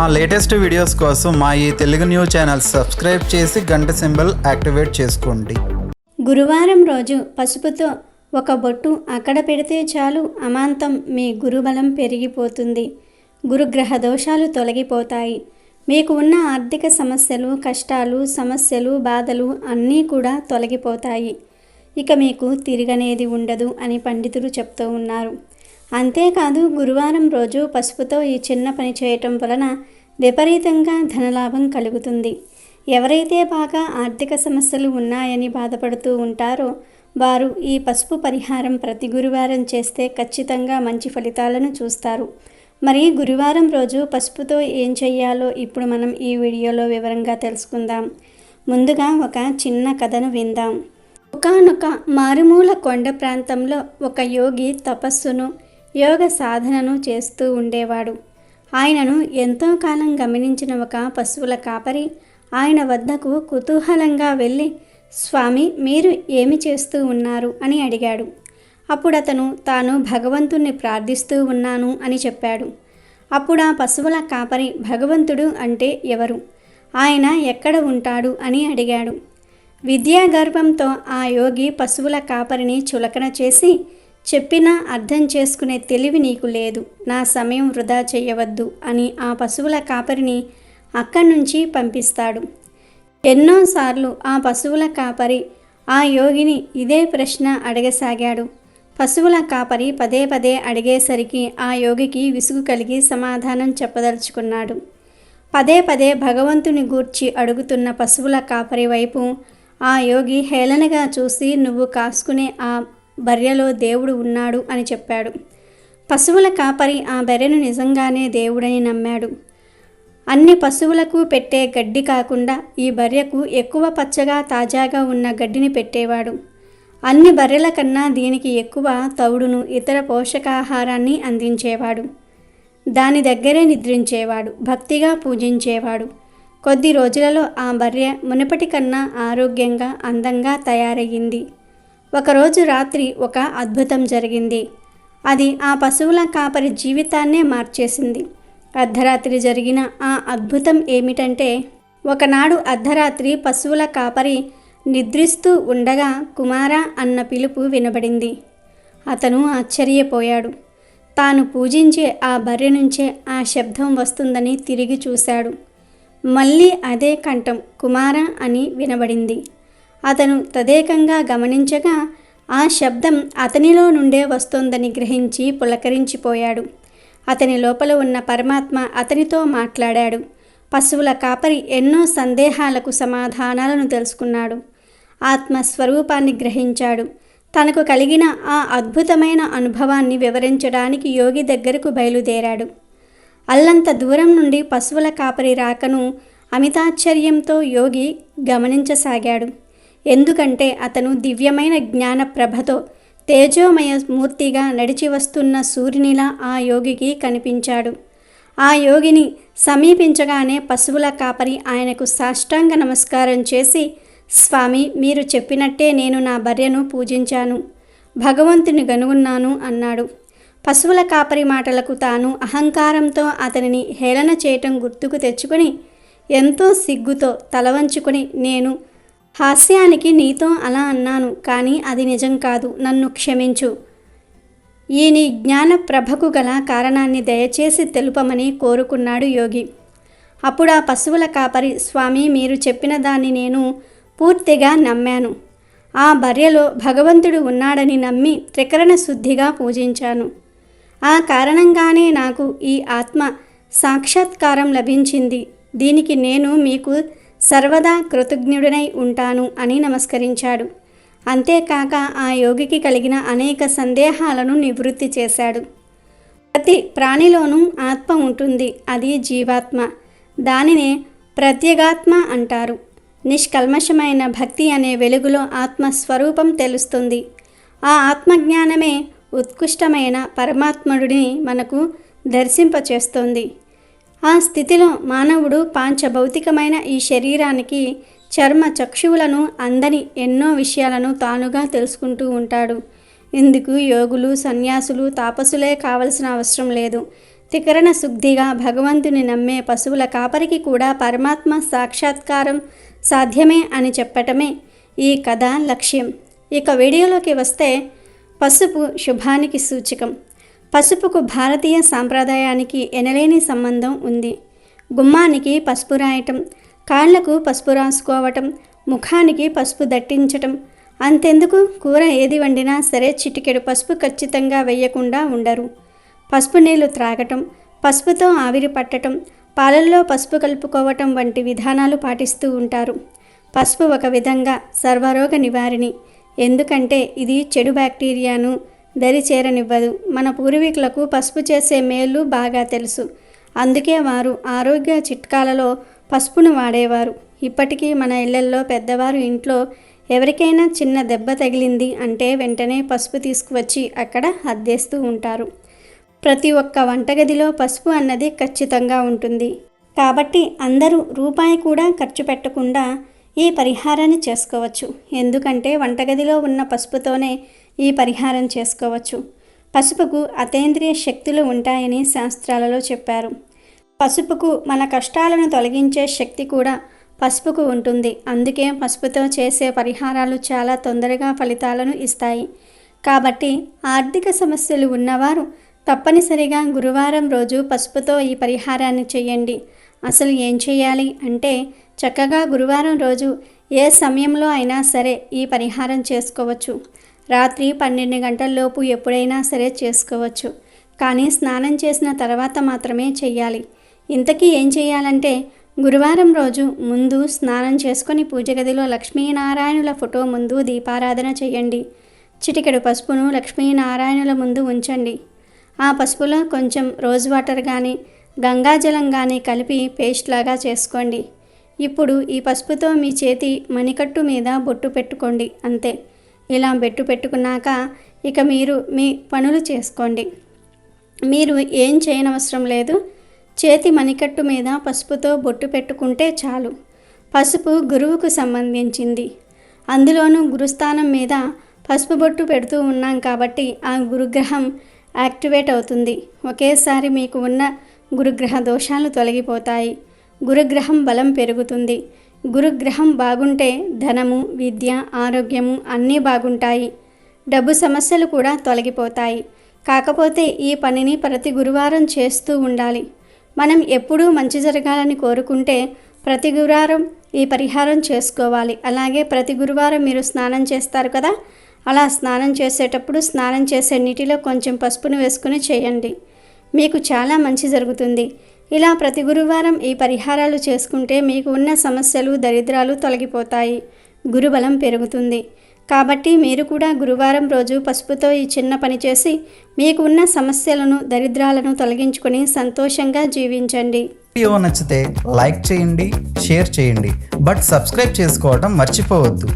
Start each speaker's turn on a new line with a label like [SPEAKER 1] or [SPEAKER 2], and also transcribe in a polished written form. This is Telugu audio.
[SPEAKER 1] మా లేటెస్ట్ వీడియోస్ కోసం మా ఈ తెలుగు న్యూస్ ఛానల్ సబ్స్క్రైబ్ చేసి గంట సింబల్ యాక్టివేట్ చేసుకోండి.
[SPEAKER 2] గురువారం రోజు పసుపుతో ఒక బొట్టు అక్కడ పెడితే చాలు అమాంతం మీ గురుబలం పెరిగిపోతుంది. గురుగ్రహ దోషాలు తొలగిపోతాయి. మీకు ఉన్న ఆర్థిక సమస్యలు, కష్టాలు, సమస్యలు, బాధలు అన్నీ కూడా తొలగిపోతాయి. ఇక మీకు తిరగనేది ఉండదు అని పండితులు చెప్తూ ఉన్నారు. అంతేకాదు గురువారం రోజు పసుపుతో ఈ చిన్న పని చేయటం వలన విపరీతంగా ధనలాభం కలుగుతుంది. ఎవరైతే బాగా ఆర్థిక సమస్యలు ఉన్నాయని బాధపడుతూ ఉంటారో వారు ఈ పసుపు పరిహారం ప్రతి గురువారం చేస్తే ఖచ్చితంగా మంచి ఫలితాలను చూస్తారు. మరి గురువారం రోజు పసుపుతో ఏం చెయ్యాలో ఇప్పుడు మనం ఈ వీడియోలో వివరంగా తెలుసుకుందాం. ముందుగా ఒక చిన్న కథను విందాం. ఒకానొక మారుమూల కొండ ప్రాంతంలో ఒక యోగి తపస్సును, యోగ సాధనను చేస్తూ ఉండేవాడు. ఆయనను ఎంతో కాలం గమనించిన ఒక పశువుల కాపరి ఆయన వద్దకు కుతూహలంగా వెళ్ళి, స్వామి, మీరు ఏమి చేస్తూ ఉన్నారు అని అడిగాడు. అప్పుడు అతను తాను భగవంతుణ్ణి ప్రార్థిస్తూ ఉన్నాను అని చెప్పాడు. అప్పుడు ఆ పశువుల కాపరి భగవంతుడు అంటే ఎవరు, ఆయన ఎక్కడ ఉంటాడు అని అడిగాడు. విద్యా గర్వంతో ఆ యోగి పశువుల కాపరిని చులకన చేసి, చెప్పినా అర్థం చేసుకునే తెలివి నీకు లేదు, నా సమయం వృధా చేయవద్దు అని ఆ పశువుల కాపరిని అక్కడి నుంచి పంపిస్తాడు. ఎన్నోసార్లు ఆ పశువుల కాపరి ఆ యోగిని ఇదే ప్రశ్న అడగసాగాడు. పశువుల కాపరి పదే పదే అడిగేసరికి ఆ యోగికి విసుగు కలిగి సమాధానం చెప్పదలుచుకున్నాడు. పదే పదే భగవంతుని గూర్చి అడుగుతున్న పశువుల కాపరి వైపు ఆ యోగి హేళనగా చూసి, నువ్వు కాసుకునే ఆ బర్రెలో దేవుడు ఉన్నాడు అని చెప్పాడు. పశువుల కాపరి ఆ బర్రెను నిజంగానే దేవుడని నమ్మాడు. అన్ని పశువులకు పెట్టే గడ్డి కాకుండా ఈ బర్రెకు ఎక్కువ పచ్చగా తాజాగా ఉన్న గడ్డిని పెట్టేవాడు. అన్ని బర్రెల కన్నా దీనికి ఎక్కువ తవుడును, ఇతర పోషకాహారాన్ని అందించేవాడు. దాని దగ్గరే నిద్రించేవాడు, భక్తిగా పూజించేవాడు. కొద్ది రోజులలో ఆ బర్రె మునుపటి కన్నా ఆరోగ్యంగా, అందంగా తయారయ్యింది. ఒకరోజు రాత్రి ఒక అద్భుతం జరిగింది. అది ఆ పశువుల కాపరి జీవితాన్నే మార్చేసింది. అర్ధరాత్రి జరిగిన ఆ అద్భుతం ఏమిటంటే, ఒకనాడు అర్ధరాత్రి పశువుల కాపరి నిద్రిస్తూ ఉండగా కుమారా అన్న పిలుపు వినబడింది. అతను ఆశ్చర్యపోయాడు. తాను పూజించే ఆ బర్రె నుంచే ఆ శబ్దం వస్తుందని తిరిగి చూశాడు. మళ్ళీ అదే కంఠం కుమారా అని వినబడింది. అతను తదేకంగా గమనించగా ఆ శబ్దం అతనిలో నుండే వస్తోందని గ్రహించి పులకరించిపోయాడు. అతని లోపల ఉన్న పరమాత్మ అతనితో మాట్లాడాడు. పశువుల కాపరి ఎన్నో సందేహాలకు సమాధానాలను తెలుసుకున్నాడు. ఆత్మస్వరూపాన్ని గ్రహించాడు. తనకు కలిగిన ఆ అద్భుతమైన అనుభవాన్ని వివరించడానికి యోగి దగ్గరకు బయలుదేరాడు. అల్లంత దూరం నుండి పశువుల కాపరి రాకను అమితాశ్చర్యంతో యోగి గమనించసాగాడు. ఎందుకంటే అతను దివ్యమైన జ్ఞాన ప్రభతో తేజోమయ మూర్తిగా నడిచి వస్తున్న సూర్యునిలా ఆ యోగికి కనిపించాడు. ఆ యోగిని సమీపించగానే పశువుల కాపరి ఆయనకు సాష్టాంగ నమస్కారం చేసి, స్వామి, మీరు చెప్పినట్టే నేను నా బర్రెను పూజించాను, భగవంతుని గనుగున్నాను అన్నాడు. పశువుల కాపరి మాటలకు తాను అహంకారంతో అతనిని హేళన చేయటం గుర్తుకు తెచ్చుకొని ఎంతో సిగ్గుతో తలవంచుకొని, నేను హాస్యానికి నీతో అలా అన్నాను, కానీ అది నిజం కాదు, నన్ను క్షమించు. ఈ నీ జ్ఞాన ప్రభకు గల కారణాన్ని దయచేసి తెలుపమని కోరుకున్నాడు యోగి. అప్పుడు ఆ పశువుల కాపరి, స్వామి, మీరు చెప్పిన దాన్ని నేను పూర్తిగా నమ్మాను. ఆ బర్రెలో భగవంతుడు ఉన్నాడని నమ్మి త్రికరణ శుద్ధిగా పూజించాను. ఆ కారణంగానే నాకు ఈ ఆత్మ సాక్షాత్కారం లభించింది. దీనికి నేను మీకు సర్వదా కృతజ్ఞుడినై ఉంటాను అని నమస్కరించాడు. అంతేకాక ఆ యోగికి కలిగిన అనేక సందేహాలను నివృత్తి చేశాడు. ప్రతి ప్రాణిలోనూ ఆత్మ ఉంటుంది, అది జీవాత్మ. దానినే ప్రత్యేగాత్మ అంటారు. నిష్కల్మషమైన భక్తి అనే వెలుగులో ఆత్మస్వరూపం తెలుస్తుంది. ఆ ఆత్మజ్ఞానమే ఉత్కృష్టమైన పరమాత్ముడిని మనకు దర్శింపచేస్తుంది. ఆ స్థితిలో మానవుడు పాంచభౌతికమైన ఈ శరీరానికి చర్మ చక్షువులను అందని ఎన్నో విషయాలను తానుగా తెలుసుకుంటూ ఉంటాడు. ఇందుకు యోగులు, సన్యాసులు, తాపసులే కావలసిన అవసరం లేదు. త్రికరణ శుద్ధిగా భగవంతుని నమ్మే పశువుల కాపరికి కూడా పరమాత్మ సాక్షాత్కారం సాధ్యమే అని చెప్పటమే ఈ కథ లక్ష్యం. ఇక వీడియోలోకి వస్తే, పసుపు శుభానికి సూచకం. పసుపుకు భారతీయ సాంప్రదాయానికి ఎనలేని సంబంధం ఉంది. గుమ్మానికి పసుపు రాయటం, కాళ్లకు పసుపు రాసుకోవటం, ముఖానికి పసుపు దట్టించటం, అంతెందుకు కూర ఏది వండినా సరే చిటికెడు పసుపు ఖచ్చితంగా వేయకుండా ఉండరు. పసుపు నీళ్లు త్రాగటం, పసుపుతో ఆవిరి పట్టటం, పాలల్లో పసుపు కలుపుకోవటం వంటి విధానాలు పాటిస్తూ ఉంటారు. పసుపు ఒక విధంగా సర్వరోగ నివారిణి. ఎందుకంటే ఇది చెడు బ్యాక్టీరియాను దరి చేరనివ్వదు. మన పూర్వీకులకు పసుపు చేసే మేలు బాగా తెలుసు. అందుకే వారు ఆరోగ్య చిట్కాలలో పసుపును వాడేవారు. ఇప్పటికీ మన ఇళ్లల్లో పెద్దవారు ఇంట్లో ఎవరికైనా చిన్న దెబ్బ తగిలింది అంటే వెంటనే పసుపు తీసుకువచ్చి అక్కడ అద్దేస్తూ ఉంటారు. ప్రతి ఒక్క వంటగదిలో పసుపు అన్నది ఖచ్చితంగా ఉంటుంది. కాబట్టి అందరూ రూపాయి కూడా ఖర్చు పెట్టకుండా ఈ పరిహారాన్ని చేసుకోవచ్చు. ఎందుకంటే వంటగదిలో ఉన్న పసుపుతోనే ఈ పరిహారం చేసుకోవచ్చు. పసుపుకు అతీంద్రియ శక్తులు ఉంటాయని శాస్త్రాలలో చెప్పారు. పసుపుకు మన కష్టాలను తొలగించే శక్తి కూడా పసుపుకు ఉంటుంది. అందుకే పసుపుతో చేసే పరిహారాలు చాలా తొందరగా ఫలితాలను ఇస్తాయి. కాబట్టి ఆర్థిక సమస్యలు ఉన్నవారు తప్పనిసరిగా గురువారం రోజు పసుపుతో ఈ పరిహారాన్ని చేయండి. అసలు ఏం చేయాలి అంటే, చక్కగా గురువారం రోజు ఏ సమయంలో అయినా సరే ఈ పరిహారం చేసుకోవచ్చు. రాత్రి 12 గంటల్లోపు ఎప్పుడైనా సరే చేసుకోవచ్చు. కానీ స్నానం చేసిన తర్వాత మాత్రమే చేయాలి. ఇంతకీ ఏం చేయాలంటే, గురువారం రోజు ముందు స్నానం చేసుకొని పూజ గదిలో లక్ష్మీనారాయణుల ఫోటో ముందు దీపారాధన చేయండి. చిటికెడు పసుపును లక్ష్మీనారాయణుల ముందు ఉంచండి. ఆ పసుపులో కొంచెం రోజ్ వాటర్ కానీ గంగాజలం కానీ కలిపి పేస్ట్ లాగా చేసుకోండి. ఇప్పుడు ఈ పసుపుతో మీ చేతి మణికట్టు మీద బొట్టు పెట్టుకోండి. అంతే. ఇలా బొట్టు పెట్టుకున్నాక ఇక మీరు మీ పనులు చేసుకోండి. మీరు ఏం చేయనవసరం లేదు. చేతి మణికట్టు మీద పసుపుతో బొట్టు పెట్టుకుంటే చాలు. పసుపు గురువుకు సంబంధించింది. అందులోనూ గురుస్థానం మీద పసుపు బొట్టు పెడుతూ ఉన్నాం కాబట్టి ఆ గురుగ్రహం యాక్టివేట్ అవుతుంది. ఒకేసారి మీకు ఉన్న గురుగ్రహ దోషాలు తొలగిపోతాయి. గురుగ్రహం బలం పెరుగుతుంది. గురుగ్రహం బాగుంటే ధనము, విద్య, ఆరోగ్యము అన్నీ బాగుంటాయి. డబ్బు సమస్యలు కూడా తొలగిపోతాయి. కాకపోతే ఈ పనిని ప్రతి గురువారం చేస్తూ ఉండాలి. మనం ఎప్పుడూ మంచి జరగాలని కోరుకుంటే ప్రతి గురువారం ఈ పరిహారం చేసుకోవాలి. అలాగే ప్రతి గురువారం మీరు స్నానం చేస్తారు కదా, అలా స్నానం చేసేటప్పుడు స్నానం చేసే నీటిలో కొంచెం పసుపును వేసుకుని చేయండి. మీకు చాలా మంచి జరుగుతుంది. ఇలా ప్రతి గురువారం ఈ పరిహారాలు చేసుకుంటే మీకు ఉన్న సమస్యలు, దరిద్రాలు తొలగిపోతాయి. గురుబలం పెరుగుతుంది. కాబట్టి మీరు కూడా గురువారం రోజు పసుపుతో ఈ చిన్న పని చేసి మీకు ఉన్న సమస్యలను, దరిద్రాలను తొలగించుకొని సంతోషంగా జీవించండి.
[SPEAKER 1] వీడియో నచ్చితే లైక్ చేయండి, షేర్ చేయండి, బట్ సబ్స్క్రైబ్ చేసుకోవడం మర్చిపోవద్దు.